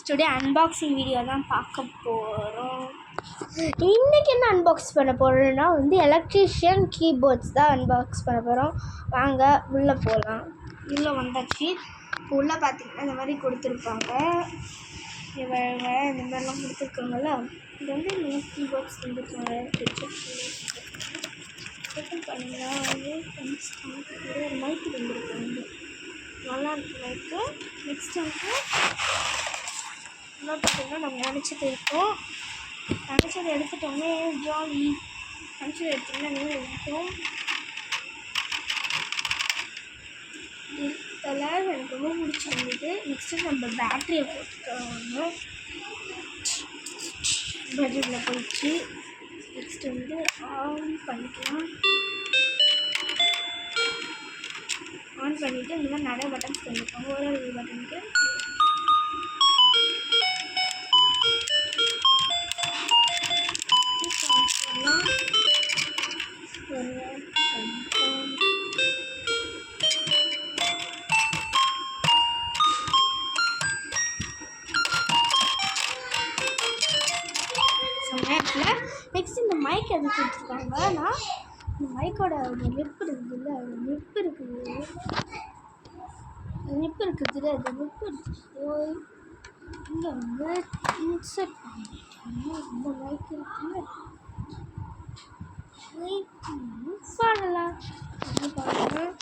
Today unboxing video தான் பார்க்க போகிறோம். இன்றைக்கி என்ன அன்பாக்ஸ் பண்ண போகிறோன்னா எலக்ட்ரிஷியன் கீபோர்ட்ஸ் தான் அன்பாக்ஸ் பண்ண போகிறோம். வாங்க உள்ளே போகலாம். உள்ளே வந்தாச்சு. உள்ளே பார்த்திங்கன்னா இந்த மாதிரி கொடுத்துருப்பாங்க. இந்த மாதிரிலாம் கொடுத்துருக்காங்கல்ல. இது கீபோர்ட்ஸ் ஓப்பன் பண்ணிங்கன்னா ஒரு மைக்கு வந்துருக்காங்க. நல்லா இருக்கு மைக்கு. நெக்ஸ்ட் என்ன பார்த்திங்கன்னா நம்ம நினச்சது இருக்கோம். நினச்சதை எடுத்துட்டோமே ஜாலி. நினச்சதை எடுத்துட்டோம்னா எடுத்தோம். கலர் எனக்கு ரொம்ப பிடிச்சிருந்தது. நெக்ஸ்ட்டு நம்ம பேட்டரியை போட்டுக்கோங்க. பேட்டரியில் போயிடுச்சு. நெக்ஸ்ட்டு ஆன் பண்ணிக்கலாம். ஆன் பண்ணிவிட்டு இந்த மாதிரி நிறைய பட்டன்ஸ் பண்ணியிருக்காங்க. ஒரு பட்டனுக்கு நெக்ஸ்ட் இந்த மைக் எது கொடுத்துருக்காங்கன்னா இந்த மைக்கோட நெப்பு இருக்குதுல்ல, நெப்பு இருக்குதுல்ல, அந்த நெப்பு எடுத்துகிட்டு இங்கே இன்சர்ட் பண்ணிட்டோம்னா இந்த மைக் இருக்குல்ல, பண்ணலாம். பாருங்கள்